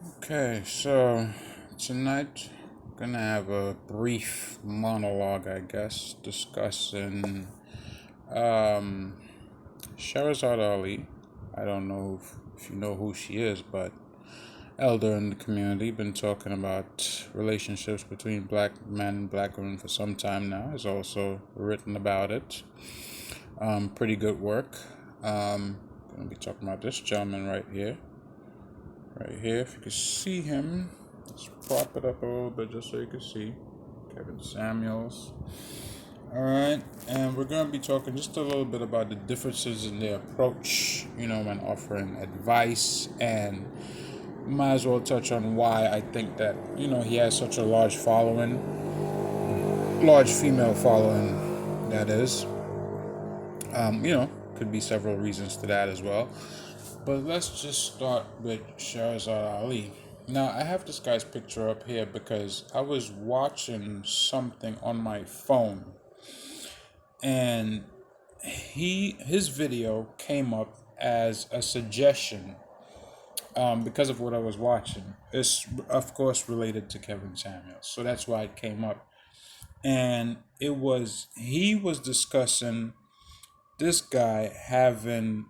Okay, so tonight gonna have a brief monologue, I guess, discussing um, Shahrazad Ali. I don't know if you know who she is, but elder in the community, been talking about relationships between black men and black women for some time now. Has also written about it. Pretty good work. Gonna be talking about this gentleman right here. Right here, if you can see him, let's prop it up a little bit just so you can see. Kevin Samuels. Alright, and we're going to be talking just a little bit about the differences in their approach, when offering advice, and might as well touch on why I think that, he has such a large following, large female following, that is. Could be several reasons to that as well. But let's just start with Shahrazad Ali. Now, I have this guy's picture up here because I was watching something on my phone, and his video came up as a suggestion because of what I was watching. It's of course related to Kevin Samuels, so that's why it came up. And he was discussing this guy having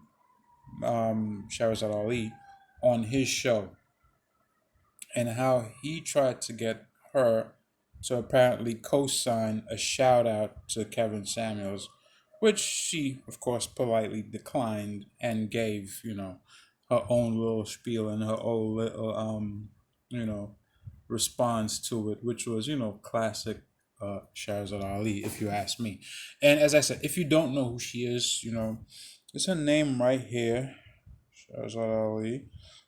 Shahrazad Ali on his show, and how he tried to get her to apparently co-sign a shout out to Kevin Samuels, which she, of course, politely declined and gave, her own little spiel and her own little, you know, response to it, which was, classic Shahrazad Ali, if you ask me. And as I said, if you don't know who she is, it's her name right here, Shahrazad Ali.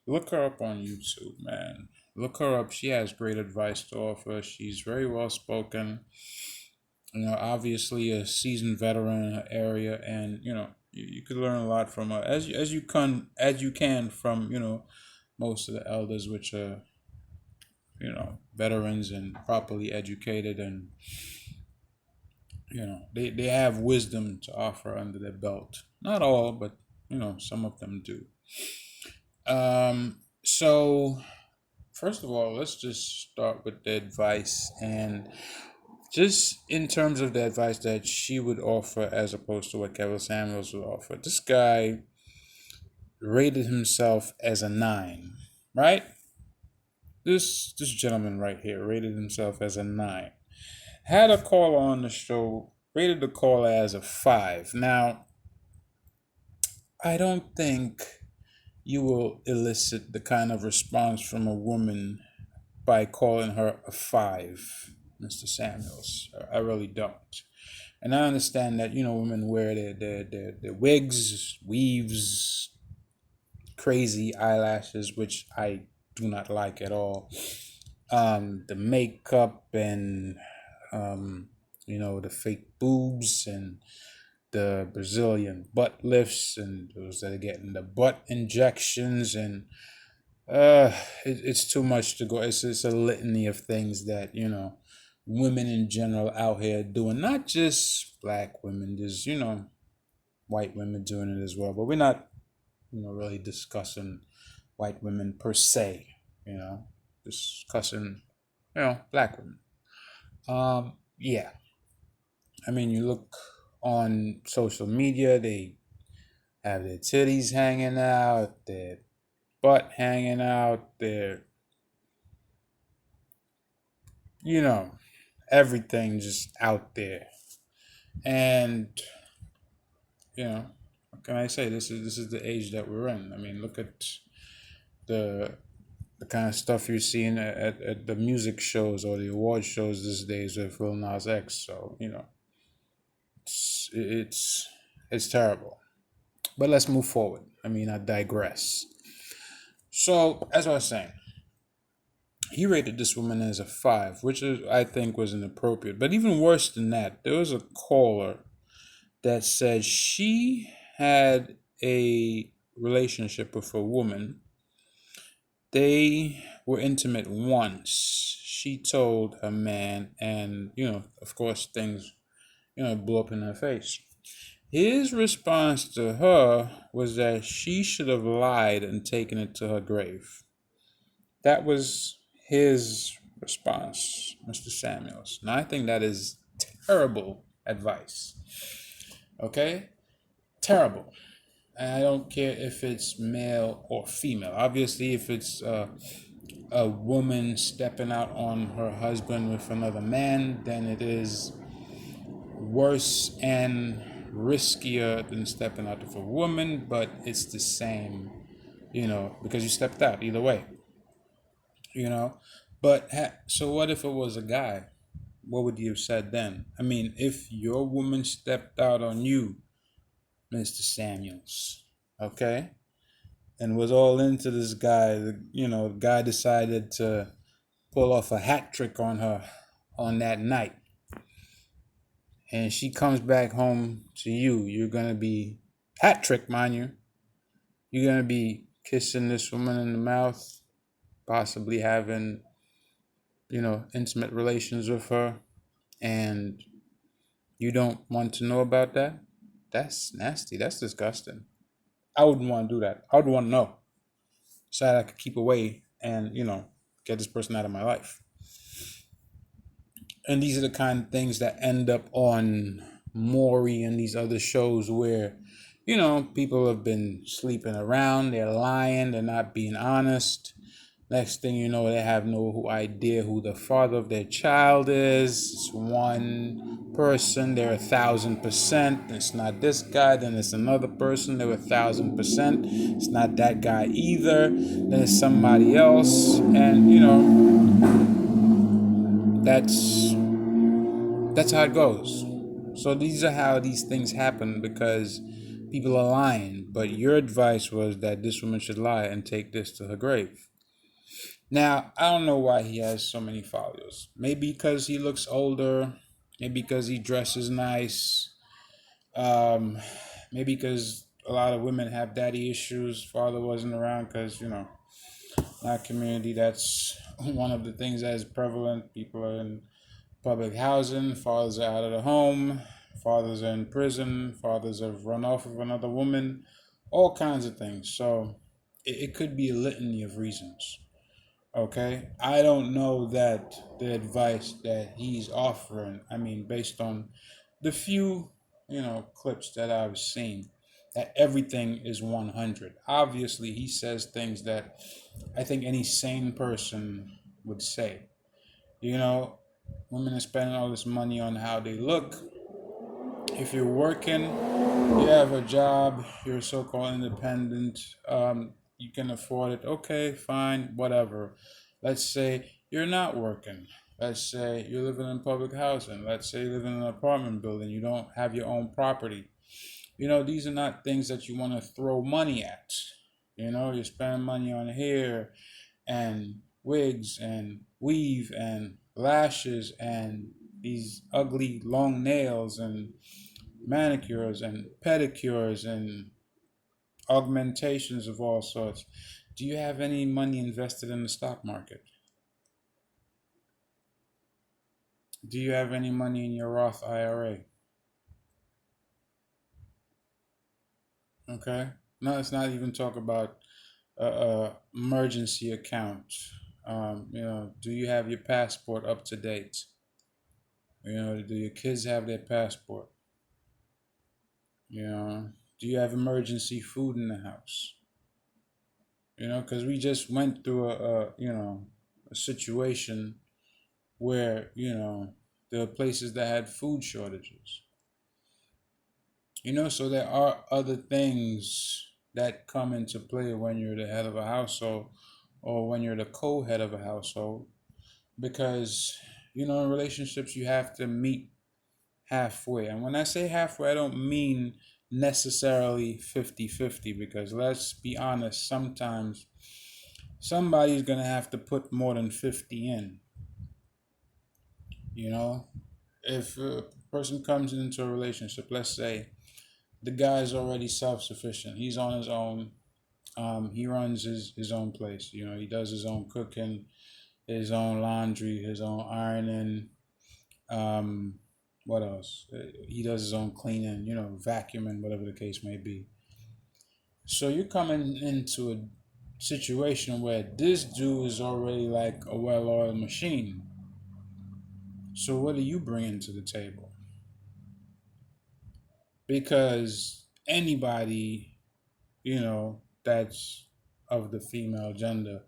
Look her up on YouTube, man. Look her up. She has great advice to offer. She's very well spoken. Obviously a seasoned veteran in her area, and you could learn a lot from her, as you can from most of the elders, which are veterans and properly educated, and they have wisdom to offer under their belt. Not all, but some of them do. So first of all, let's just start with the advice, and just in terms of the advice that she would offer as opposed to what Kevin Samuels would offer. This guy rated himself as a 9, right? This gentleman right here rated himself as a 9. Had a caller on the show, rated the caller as a 5. Now, I don't think you will elicit the kind of response from a woman by calling her a 5, Mr. Samuels. I really don't. And I understand that, women wear their wigs, weaves, crazy eyelashes, which I do not like at all. The makeup and, the fake boobs and the Brazilian butt lifts, and those that are getting the butt injections, and it's too much to go. It's a litany of things that women in general out here doing. Not just black women. There's white women doing it as well. But we're not really discussing white women per se. Discussing black women. Yeah. I mean, you look on social media, they have their titties hanging out, their butt hanging out, their you know everything just out there. And what can I say? This is the age that we're in. I mean, look at the the kind of stuff you're seeing at the music shows or the award shows these days with Lil Nas X. So it's it's terrible. But let's move forward. I mean, I digress. So as I was saying, he rated this woman as a 5, which I think was inappropriate. But even worse than that, there was a caller that said she had a relationship with a woman. They were intimate once. She told her man, and of course, things blew up in her face. His response to her was that she should have lied and taken it to her grave. That was his response, Mr. Samuels. And I think that is terrible advice. Okay? Terrible. And I don't care if it's male or female. Obviously, if it's a woman stepping out on her husband with another man, then it is worse and riskier than stepping out with a woman, but it's the same, because you stepped out either way, you know. But so what if it was a guy? What would you have said then? I mean, if your woman stepped out on you, Mr. Samuels, okay, and was all into this guy, the guy decided to pull off a hat trick on her on that night, and she comes back home to you, you're gonna be hat trick, mind you. You're gonna be kissing this woman in the mouth, possibly having, intimate relations with her, and you don't want to know about that. That's nasty. That's disgusting. I wouldn't want to do that. I would want to know so that I could keep away and, get this person out of my life. And these are the kind of things that end up on Maury and these other shows where, people have been sleeping around, they're lying, they're not being honest. Next thing you know, they have no idea who the father of their child is. It's one person, they're 1,000%. It's not this guy, then it's another person, they're 1,000%. It's not that guy either. Then it's somebody else. And, that's how it goes. So these are how these things happen because people are lying. But your advice was that this woman should lie and take this to her grave. Now, I don't know why he has so many followers. Maybe because he looks older. Maybe because he dresses nice. Maybe because a lot of women have daddy issues. Father wasn't around because, in our community, that's one of the things that is prevalent. People are in public housing. Fathers are out of the home. Fathers are in prison. Fathers have run off with another woman. All kinds of things. So it could be a litany of reasons. Okay, I don't know that the advice that he's offering, I mean, based on the few, clips that I've seen, that everything is 100. Obviously, he says things that I think any sane person would say. You know, Women are spending all this money on how they look. If you're working, you have a job, you're so-called independent, you can afford it. Okay, fine, whatever. Let's say you're not working. Let's say you're living in public housing. Let's say you live in an apartment building. You don't have your own property. These are not things that you want to throw money at. You're spending money on hair and wigs and weave and lashes and these ugly long nails and manicures and pedicures and augmentations of all sorts. Do you have any money invested in the stock market? Do you have any money in your Roth IRA? Okay. No, let's not even talk about emergency account. Do you have your passport up to date? Do your kids have their passport? Do you have emergency food in the house? Because we just went through a situation where, there are places that had food shortages. So there are other things that come into play when you're the head of a household or when you're the co-head of a household. Because, in relationships, you have to meet halfway. And when I say halfway, I don't mean necessarily 50-50, because let's be honest, sometimes somebody's going to have to put more than 50 in. If a person comes into a relationship, let's say the guy's already self-sufficient, he's on his own, he runs his own place, he does his own cooking, his own laundry, his own ironing, what else? He does his own cleaning, vacuuming, whatever the case may be. So you're coming into situation where this dude is already like a well-oiled machine. So what are you bringing to the table? Because anybody, that's of the female gender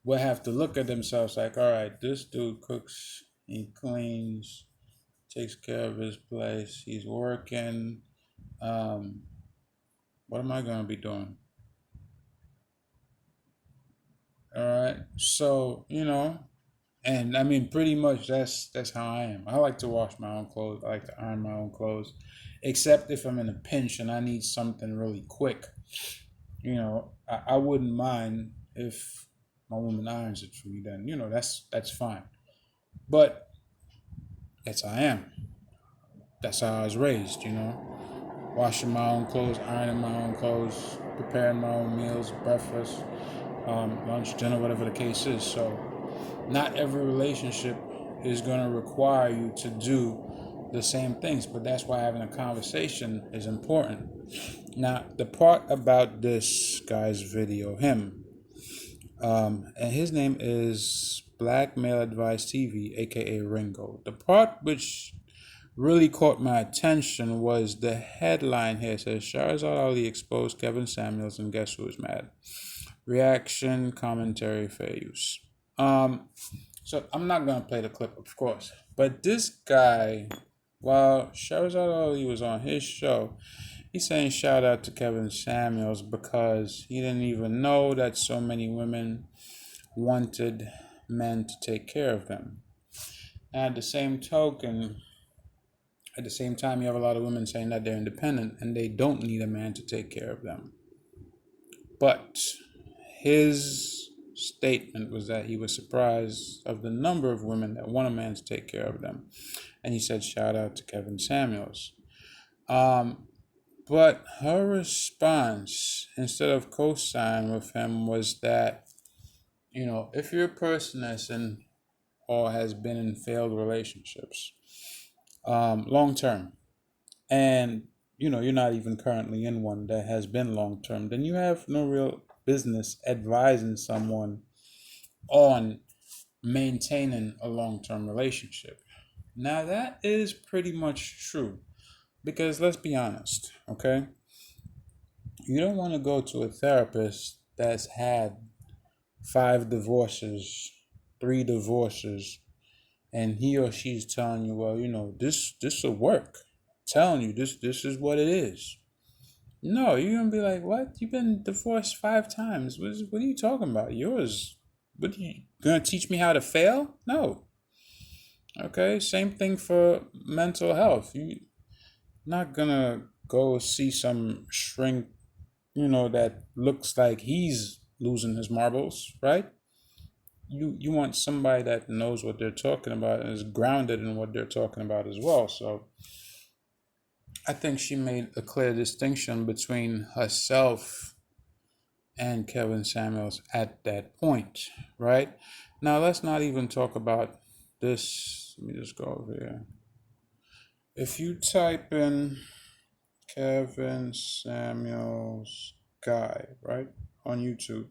will have to look at themselves like, all right, this dude cooks, he cleans, takes care of his place, he's working. Um, what am I gonna be doing? All right. So, and I mean pretty much that's how I am. I like to wash my own clothes. I like to iron my own clothes. Except if I'm in a pinch and I need something really quick. I wouldn't mind if my woman irons it for me then. That's fine. But that's how I am. That's how I was raised. Washing my own clothes, ironing my own clothes, preparing my own meals, breakfast, lunch, dinner, whatever the case is. So, not every relationship is going to require you to do the same things, but that's why having a conversation is important. Now, the part about this guy's video, and his name is Black Male Advice TV, aka Ringo. The part which really caught my attention was the headline here. It says Shahrazad Ali exposed Kevin Samuels and guess who is mad? Reaction, commentary, fair use. So I'm not gonna play the clip, of course, but this guy, while Shahrazad Ali was on his show, he's saying shout out to Kevin Samuels because he didn't even know that so many women wanted men to take care of them. And at the same time, you have a lot of women saying that they're independent and they don't need a man to take care of them. But his statement was that he was surprised of the number of women that want a man to take care of them. And he said, shout out to Kevin Samuels. But her response, instead of co-sign with him, was that, if you're a person that's in or has been in failed relationships, long term, and you're not even currently in one that has been long term, then you have no real business advising someone on maintaining a long term relationship. Now, that is pretty much true because let's be honest, okay? You don't want to go to a therapist that's had 5 divorces, 3 divorces, and he or she's telling you, well, this will work. Telling you this is what it is. No, you're gonna be like, what? You've been divorced 5 times. What are you talking about? Yours? What are you gonna teach me how to fail? No. Okay, same thing for mental health. You're not gonna go see some shrink, that looks like he's losing his marbles, right? You want somebody that knows what they're talking about and is grounded in what they're talking about as well. So I think she made a clear distinction between herself and Kevin Samuels at that point, right? Now, let's not even talk about this. Let me just go over here. If you type in Kevin Samuels guy, right, on YouTube,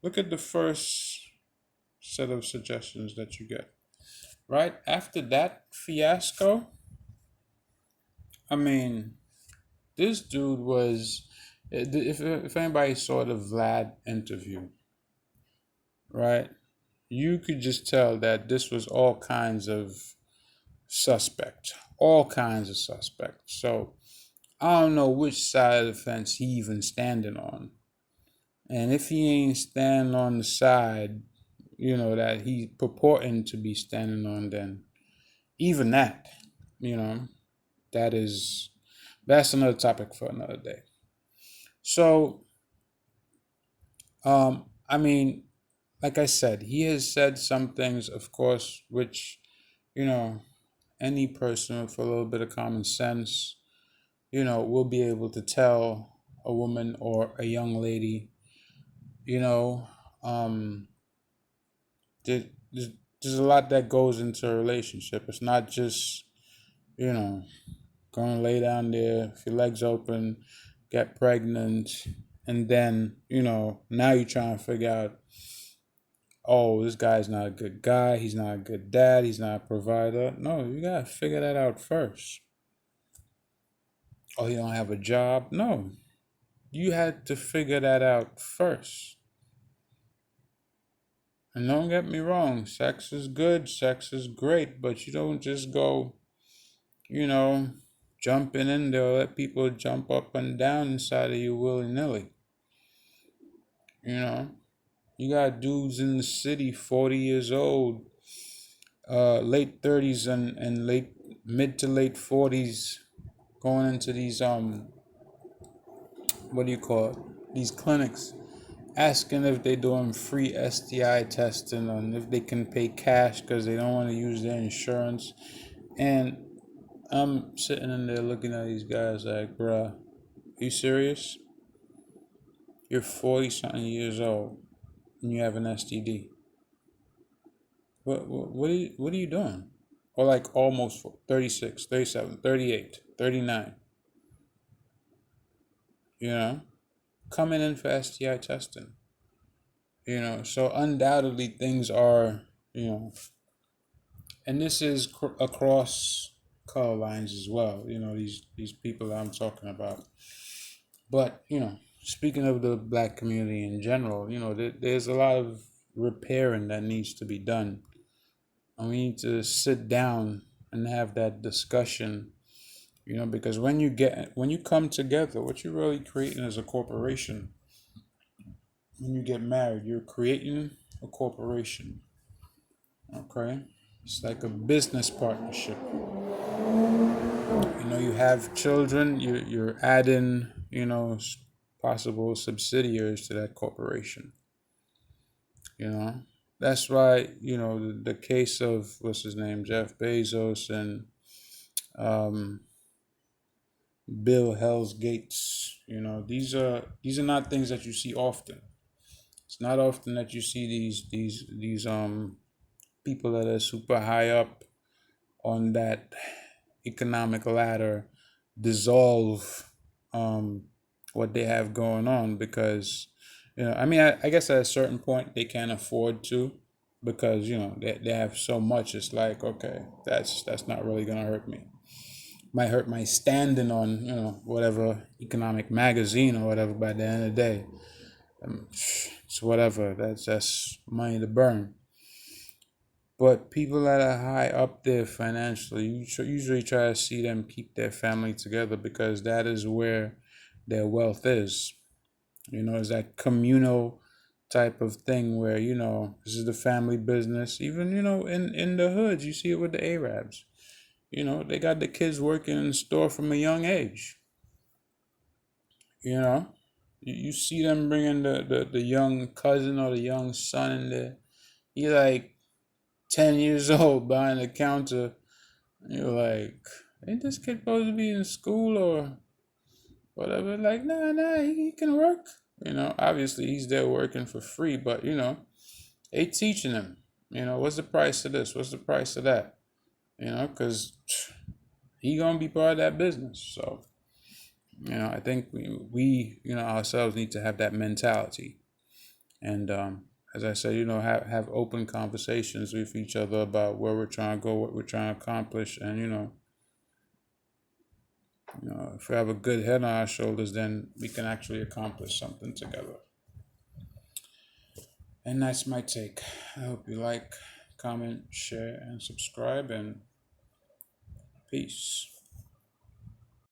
look at the first set of suggestions that you get. Right after that fiasco, I mean, this dude was, if anybody saw the Vlad interview, right, you could just tell that this was all kinds of suspect, all kinds of suspect. So I don't know which side of the fence he even standing on. And if he ain't standing on the side, that he purporting to be standing on, then even that, you know, that's another topic for another day. So, I mean, like I said, he has said some things, of course, which, you know, any person with a little bit of common sense, will be able to tell a woman or a young lady, you know, um, there, there's, there's a lot that goes into a relationship. It's not just, you know, going to lay down there, if your legs open, get pregnant, And then, now you're trying to figure out, oh, this guy's not a good guy. He's not a good dad. He's not a provider. No, you got to figure that out first. Oh, he don't have a job. No, you had to figure that out first. And don't get me wrong, sex is good, sex is great, but you don't just go, you know, jumping in there, let people jump up and down inside of you willy nilly. You know, you got dudes in the city, 40 years old, late 30s and late mid to late 40s, going into these what do you call it? These clinics, asking if they're doing free STI testing and if they can pay cash because they don't want to use their insurance. And I'm sitting in there looking at these guys like, bruh, you serious? You're 40 something years old and you have an STD. What are you doing? Or like almost 36, 37, 38, 39. You know, coming in for STI testing. So undoubtedly things are, you know, and this is across color lines as well. These people that I'm talking about. But speaking of the black community in general, there's a lot of repairing that needs to be done, and we need to sit down and have that discussion. Because when you come together, what you're really creating is a corporation. When you get married, you're creating a corporation. Okay, it's like a business partnership. You have children, you're adding, possible subsidiaries to that corporation. You know, that's why, the case of what's his name, Jeff Bezos and um, Bill Hell's Gates. These are not things that you see often. It's not often that you see these people that are super high up on that economic ladder dissolve what they have going on, because I mean, I guess at a certain point they can't afford to, because they have so much. It's like, okay, that's not really gonna hurt me. Might hurt my standing on whatever economic magazine or whatever. By the end of the day, it's whatever. That's money to burn. But people that are high up there financially, you usually try to see them keep their family together, because that is where their wealth is. It's that communal type of thing where, this is the family business. Even, in the hoods, you see it with the Arabs. They got the kids working in the store from a young age. You know, you see them bringing the young cousin or the young son in there. He like 10 years old behind the counter. You're like, ain't this kid supposed to be in school or whatever? Like, nah, he can work. Obviously he's there working for free, but they teaching him, what's the price of this? What's the price of that? Because he gonna be part of that business. So, I think we ourselves need to have that mentality. And as I said, have open conversations with each other about where we're trying to go, what we're trying to accomplish, and if we have a good head on our shoulders, then we can actually accomplish something together. And that's my take. I hope you like, comment, share, and subscribe, and peace.